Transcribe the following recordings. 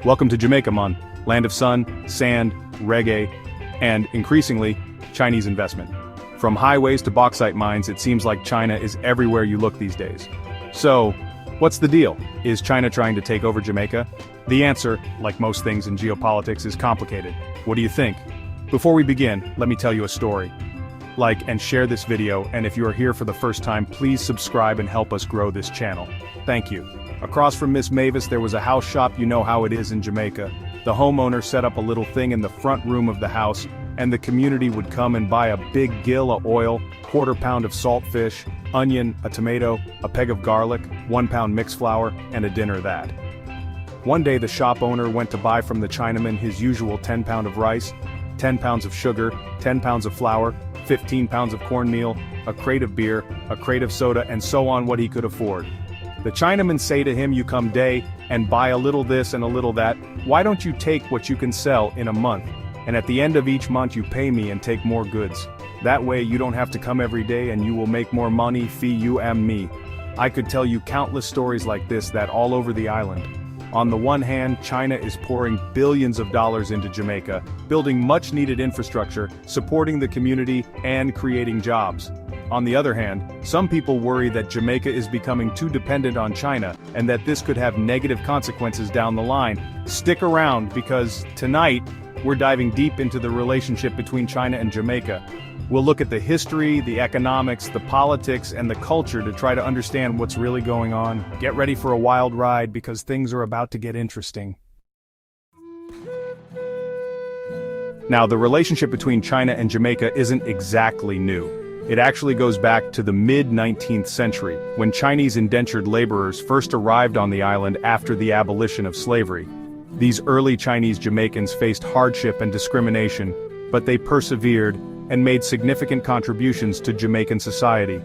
Welcome to Jamaica, Mon, land of sun, sand, reggae, and, increasingly, Chinese investment. From highways to bauxite mines, it seems like China is everywhere you look these days. So, what's the deal? Is China trying to take over Jamaica? The answer, like most things in geopolitics, is complicated. What do you think? Before we begin, let me tell you a story. Like and share this video, and if you are here for the first time, please subscribe and help us grow this channel. Thank you. Across from Miss Mavis there was a house shop. You know how it is in Jamaica. The homeowner set up a little thing in the front room of the house, and the community would come and buy a big gill of oil, quarter pound of saltfish, onion, a tomato, a peg of garlic, 1 pound mixed flour, and a dinner that. One day the shop owner went to buy from the Chinaman his usual 10 pound of rice, 10 pounds of sugar, 10 pounds of flour, 15 pounds of cornmeal, a crate of beer, a crate of soda, and so on what he could afford. The Chinaman say to him, "You come day, and buy a little this and a little that, why don't you take what you can sell in a month, and at the end of each month you pay me and take more goods. That way you don't have to come every day and you will make more money, fee you and me." I could tell you countless stories like this that all over the island. On the one hand, China is pouring billions of dollars into Jamaica, building much-needed infrastructure, supporting the community, and creating jobs. On the other hand, some people worry that Jamaica is becoming too dependent on China, and that this could have negative consequences down the line. Stick around, because tonight, we're diving deep into the relationship between China and Jamaica. We'll look at the history, the economics, the politics, and the culture to try to understand what's really going on. Get ready for a wild ride, because things are about to get interesting. Now, the relationship between China and Jamaica isn't exactly new. It actually goes back to the mid-19th century, when Chinese indentured laborers first arrived on the island after the abolition of slavery. These early Chinese Jamaicans faced hardship and discrimination, but they persevered and made significant contributions to Jamaican society.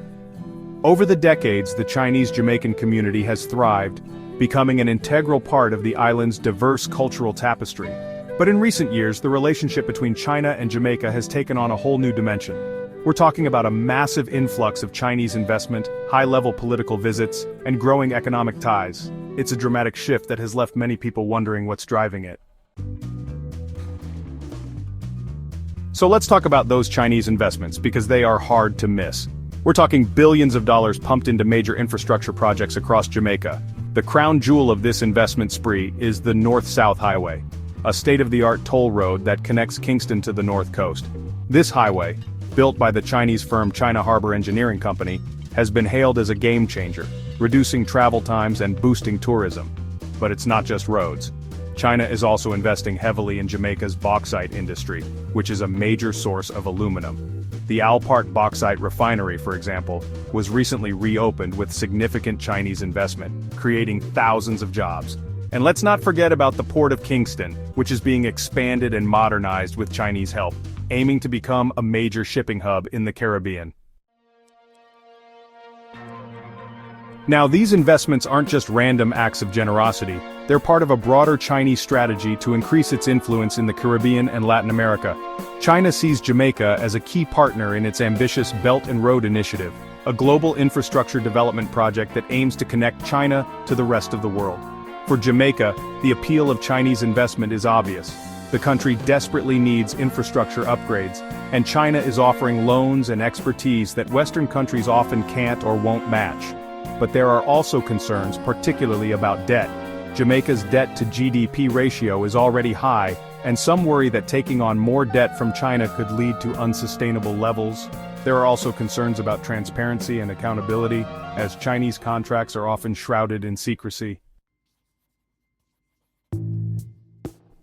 Over the decades, the Chinese Jamaican community has thrived, becoming an integral part of the island's diverse cultural tapestry. But in recent years, the relationship between China and Jamaica has taken on a whole new dimension. We're talking about a massive influx of Chinese investment, high-level political visits, and growing economic ties. It's a dramatic shift that has left many people wondering what's driving it. So let's talk about those Chinese investments, because they are hard to miss. We're talking billions of dollars pumped into major infrastructure projects across Jamaica. The crown jewel of this investment spree is the North-South Highway, a state-of-the-art toll road that connects Kingston to the north coast. This highway, built by the Chinese firm China Harbor Engineering Company, has been hailed as a game-changer, reducing travel times and boosting tourism. But it's not just roads. China is also investing heavily in Jamaica's bauxite industry, which is a major source of aluminum. The Owl Park bauxite refinery, for example, was recently reopened with significant Chinese investment, creating thousands of jobs. And let's not forget about the port of Kingston, which is being expanded and modernized with Chinese help, aiming to become a major shipping hub in the Caribbean. Now, these investments aren't just random acts of generosity, they're part of a broader Chinese strategy to increase its influence in the Caribbean and Latin America. China sees Jamaica as a key partner in its ambitious Belt and Road Initiative, a global infrastructure development project that aims to connect China to the rest of the world. For Jamaica, the appeal of Chinese investment is obvious. The country desperately needs infrastructure upgrades, and China is offering loans and expertise that Western countries often can't or won't match. But there are also concerns, particularly about debt. Jamaica's debt-to-GDP ratio is already high, and some worry that taking on more debt from China could lead to unsustainable levels. There are also concerns about transparency and accountability, as Chinese contracts are often shrouded in secrecy.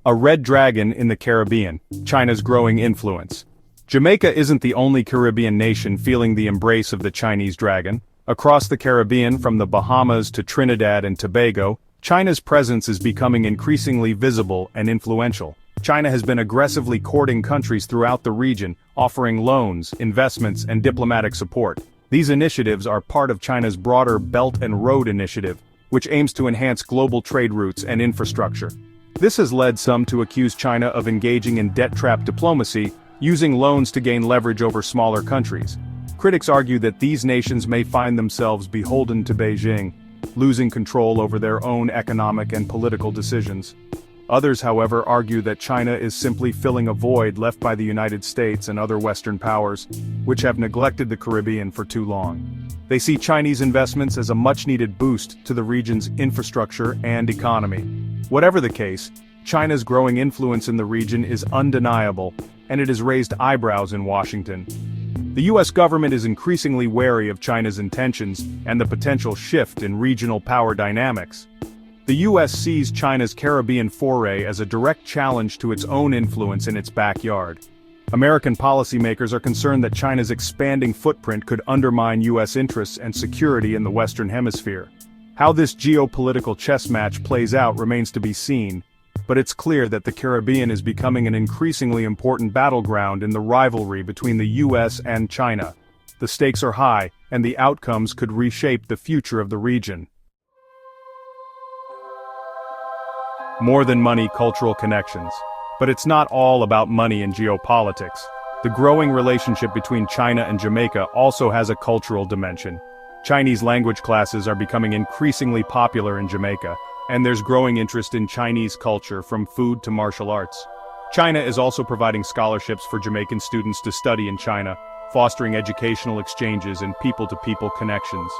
A red dragon in the Caribbean, China's growing influence. Jamaica isn't the only Caribbean nation feeling the embrace of the Chinese dragon. Across the Caribbean, from the Bahamas to Trinidad and Tobago, China's presence is becoming increasingly visible and influential. China has been aggressively courting countries throughout the region, offering loans, investments, and diplomatic support. These initiatives are part of China's broader Belt and Road Initiative, which aims to enhance global trade routes and infrastructure. This has led some to accuse China of engaging in debt-trap diplomacy, using loans to gain leverage over smaller countries. Critics argue that these nations may find themselves beholden to Beijing, losing control over their own economic and political decisions. Others, however, argue that China is simply filling a void left by the United States and other Western powers, which have neglected the Caribbean for too long. They see Chinese investments as a much-needed boost to the region's infrastructure and economy. Whatever the case, China's growing influence in the region is undeniable, and it has raised eyebrows in Washington. The U.S. government is increasingly wary of China's intentions and the potential shift in regional power dynamics. The U.S. sees China's Caribbean foray as a direct challenge to its own influence in its backyard. American policymakers are concerned that China's expanding footprint could undermine U.S. interests and security in the Western Hemisphere. How this geopolitical chess match plays out remains to be seen, but it's clear that the Caribbean is becoming an increasingly important battleground in the rivalry between the U.S. and China. The stakes are high, and the outcomes could reshape the future of the region. More than money, cultural connections. But it's not all about money and geopolitics. The growing relationship between China and Jamaica also has a cultural dimension. Chinese language classes are becoming increasingly popular in Jamaica, and there's growing interest in Chinese culture from food to martial arts. China is also providing scholarships for Jamaican students to study in China, fostering educational exchanges and people-to-people connections.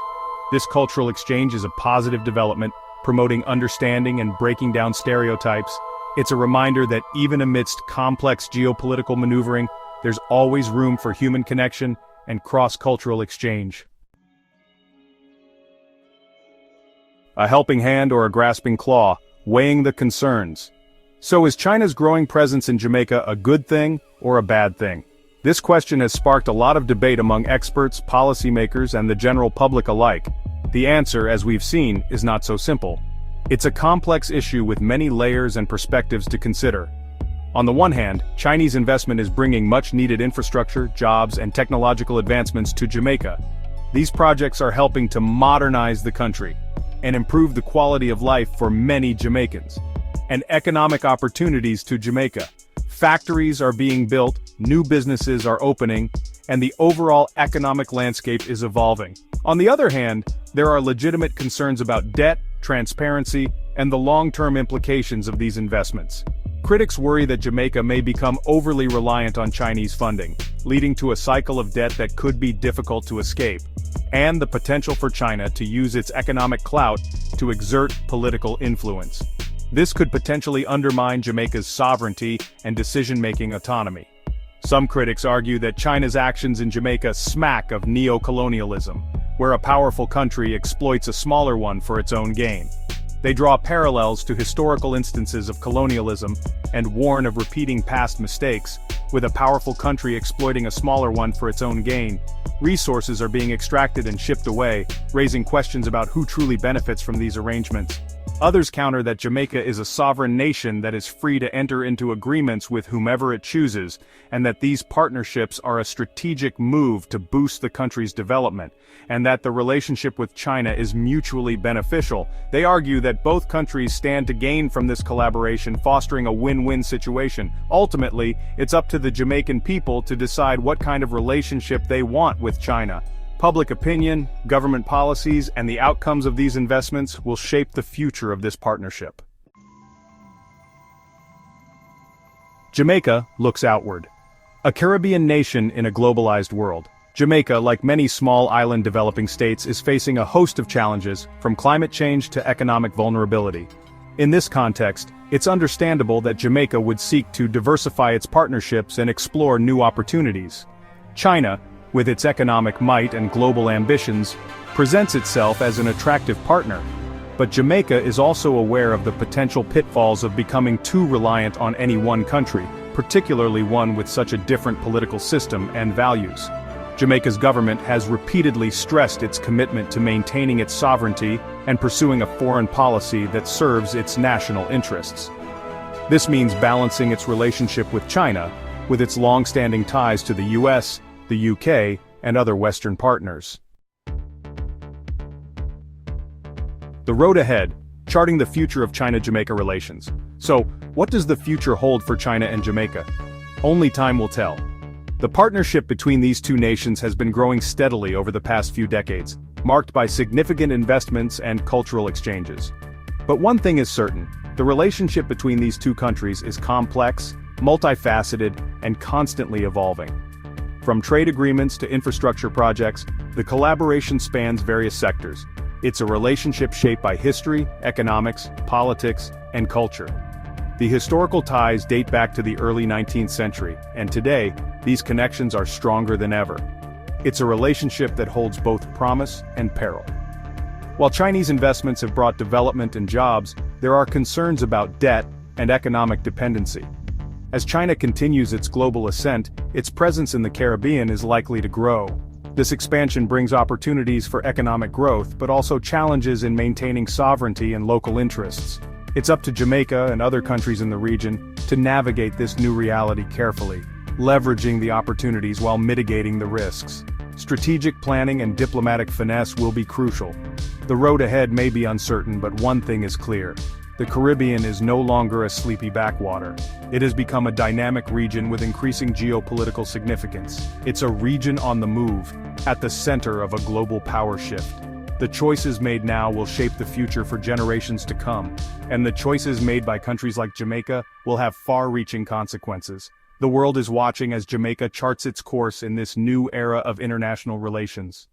This cultural exchange is a positive development, promoting understanding and breaking down stereotypes. It's a reminder that even amidst complex geopolitical maneuvering, there's always room for human connection and cross-cultural exchange. A helping hand or a grasping claw, weighing the concerns. So is China's growing presence in Jamaica a good thing or a bad thing? This question has sparked a lot of debate among experts, policymakers, and the general public alike. The answer, as we've seen, is not so simple. It's a complex issue with many layers and perspectives to consider. On the one hand, Chinese investment is bringing much-needed infrastructure, jobs, and technological advancements to Jamaica. These projects are helping to modernize the country and improve the quality of life for many Jamaicans. And economic opportunities to Jamaica. Factories are being built, new businesses are opening, and the overall economic landscape is evolving. On the other hand, there are legitimate concerns about debt, transparency, and the long-term implications of these investments. Critics worry that Jamaica may become overly reliant on Chinese funding, leading to a cycle of debt that could be difficult to escape, and the potential for China to use its economic clout to exert political influence. This could potentially undermine Jamaica's sovereignty and decision-making autonomy. Some critics argue that China's actions in Jamaica smack of neo-colonialism, where a powerful country exploits a smaller one for its own gain. They draw parallels to historical instances of colonialism and warn of repeating past mistakes, with a powerful country exploiting a smaller one for its own gain. Resources are being extracted and shipped away, raising questions about who truly benefits from these arrangements. Others counter that Jamaica is a sovereign nation that is free to enter into agreements with whomever it chooses, and that these partnerships are a strategic move to boost the country's development, and that the relationship with China is mutually beneficial. They argue that both countries stand to gain from this collaboration, fostering a win-win situation. Ultimately, it's up to the Jamaican people to decide what kind of relationship they want with China. Public opinion, government policies, and the outcomes of these investments will shape the future of this partnership. Jamaica looks outward. A Caribbean nation in a globalized world, Jamaica, like many small island developing states, is facing a host of challenges, from climate change to economic vulnerability. In this context, it's understandable that Jamaica would seek to diversify its partnerships and explore new opportunities. China, with its economic might and global ambitions, presents itself as an attractive partner. But Jamaica is also aware of the potential pitfalls of becoming too reliant on any one country, particularly one with such a different political system and values. Jamaica's government has repeatedly stressed its commitment to maintaining its sovereignty and pursuing a foreign policy that serves its national interests. This means balancing its relationship with China, with its long-standing ties to the US, the UK, and other Western partners. The road ahead, charting the future of China-Jamaica relations. So, what does the future hold for China and Jamaica? Only time will tell. The partnership between these two nations has been growing steadily over the past few decades, marked by significant investments and cultural exchanges. But one thing is certain, the relationship between these two countries is complex, multifaceted, and constantly evolving. From trade agreements to infrastructure projects, the collaboration spans various sectors. It's a relationship shaped by history, economics, politics, and culture. The historical ties date back to the early 19th century, and today, these connections are stronger than ever. It's a relationship that holds both promise and peril. While Chinese investments have brought development and jobs, there are concerns about debt and economic dependency. As China continues its global ascent, its presence in the Caribbean is likely to grow. This expansion brings opportunities for economic growth, but also challenges in maintaining sovereignty and local interests. It's up to Jamaica and other countries in the region to navigate this new reality carefully, leveraging the opportunities while mitigating the risks. Strategic planning and diplomatic finesse will be crucial. The road ahead may be uncertain, but one thing is clear. The Caribbean is no longer a sleepy backwater. It has become a dynamic region with increasing geopolitical significance. It's a region on the move, at the center of a global power shift. The choices made now will shape the future for generations to come, and the choices made by countries like Jamaica will have far-reaching consequences. The world is watching as Jamaica charts its course in this new era of international relations.